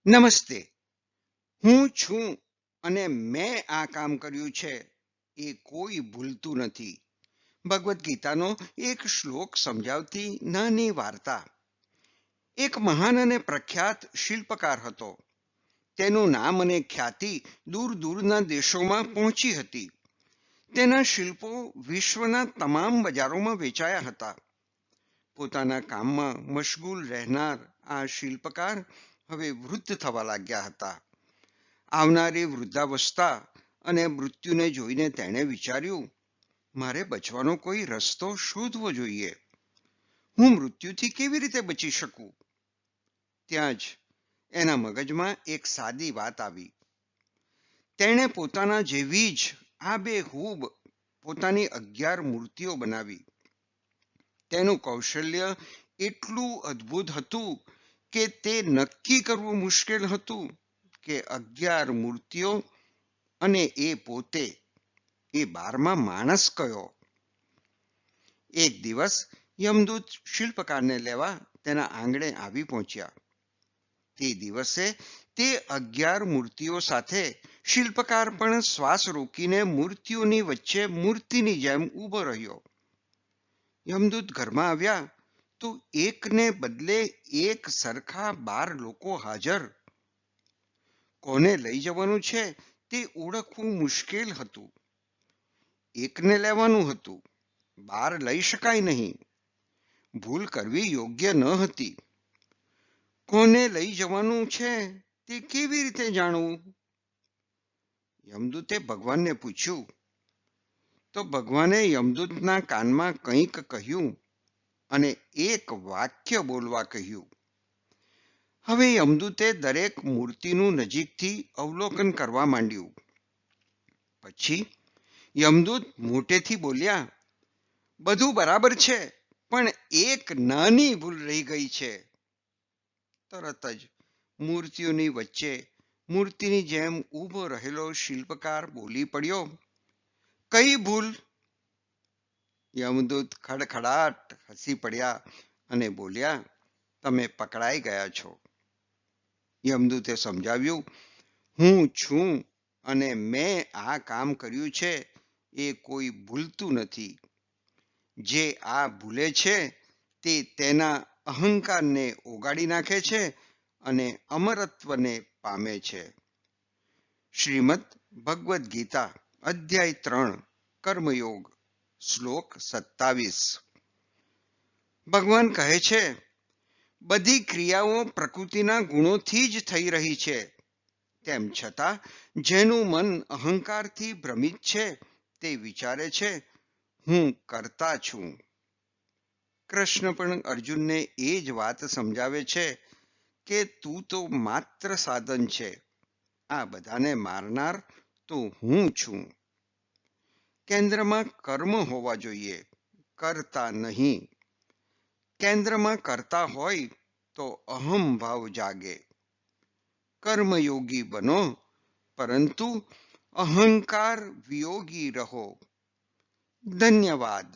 નમસ્તે. હું છું અને મેં આ કામ કર્યું છે એ કોઈ ભૂલતું નથી. ભગવદ્ ગીતાનો એક શ્લોક સમજાવતી નાની વાર્તા. એક મહાન અને પ્રખ્યાત શિલ્પકાર હતો. તેનું નામ અને ખ્યાતિ દૂર દૂરના દેશોમાં પહોંચી હતી. તેના શિલ્પો વિશ્વના તમામ બજારોમાં વેચાયા હતા. પોતાના કામમાં મશગુલ રહેનાર આ શિલ્પકાર હવે વૃદ્ધ થવા લાગ્યા હતા. આવનારી વૃદ્ધાવસ્થા અને મૃત્યુને જોઈને તેણે વિચાર્યું, મારે બચવાનો કોઈ રસ્તો શોધવો જોઈએ. હું મૃત્યુથી કેવી રીતે બચી શકું? ત્યાં જ એના મગજમાં એક સાદી વાત આવી. તેણે પોતાના જેવી જ આબેહૂબ પોતાની 11 મૂર્તિઓ બનાવી. તેનું કૌશલ્ય એટલું અદ્ભુત હતું કે તે નક્કી કરવું મુશ્કેલ હતું કે 11 મૂર્તિઓ અને એ પોતે, એ 12મા માણસ કયો? એક દિવસ યમદૂત શિલ્પકારને લેવા તેના આંગણે આવી પહોંચ્યા. તે દિવસે તે 11 મૂર્તિઓ સાથે શિલ્પકાર પણ શ્વાસ રોકીને મૂર્તિઓની વચ્ચે મૂર્તિની જેમ ઊભો રહ્યો. યમદૂત ઘરમાં આવ્યા તો એકને બદલે એક સરખા 12 લોકો હાજર. કોને લઈ જવાનું છે તે ઓળખવું મુશ્કેલ હતું. એકને લેવાનું હતું, 12 લઈ શકાય નહીં. ભૂલ કરવી યોગ્ય ન હતી. કોને લઈ જવાનું છે તે કેવી રીતે જાણવું? યમદૂતે ભગવાનને પૂછ્યું. તો ભગવાને યમદૂતના કાનમાં કંઈક કહ્યું અને એક વાક્ય બોલવા કહ્યું. હવે યમદૂતે દરેક મૂર્તિનું નજીકથી અવલોકન કરવા માંડ્યું. પછી યમદૂત મોટેથી બોલ્યા, બધું બરાબર છે, પણ એક નાની ભૂલ રહી ગઈ છે. તરત જ મૂર્તિઓની વચ્ચે મૂર્તિની જેમ ઊભો રહેલો શિલ્પકાર બોલી પડ્યો, કઈ ભૂલ? યમદૂત ખડખડાટ હસી પડ્યા અને બોલ્યા, તમે પકડાઈ ગયા છો. યમદૂતે સમજાવ્યું, હું છું અને મેં આ કામ કર્યું છે એ કોઈ ભૂલતું નથી. જે આ ભૂલે છે તે તેના અહંકારને ઓગાળી નાખે છે અને અમરત્વને પામે છે. શ્રીમદ ભગવદ્ ગીતા અધ્યાય 3 કર્મયોગ શ્લોક 27. ભગવાન કહે છે, બધી ક્રિયાઓ પ્રકૃતિના ગુણોથી જ થઈ રહી છે. તેમ છતાં જેનું મન અહંકારથી ભ્રમિત છે તે વિચારે છે, હું કરતા છું. કૃષ્ણ પણ અર્જુનને એ જ વાત સમજાવે છે કે તું તો માત્ર સાધન છે. આ બધાને મારનાર તો હું છું. કેન્દ્રમાં કર્મ હોવા જોઈએ, કરતા નહીં. કેન્દ્રમાં કરતા હોય તો અહમ ભાવ જાગે. કર્મયોગી બનો, પરંતુ અહંકાર વિયોગી રહો. ધન્યવાદ.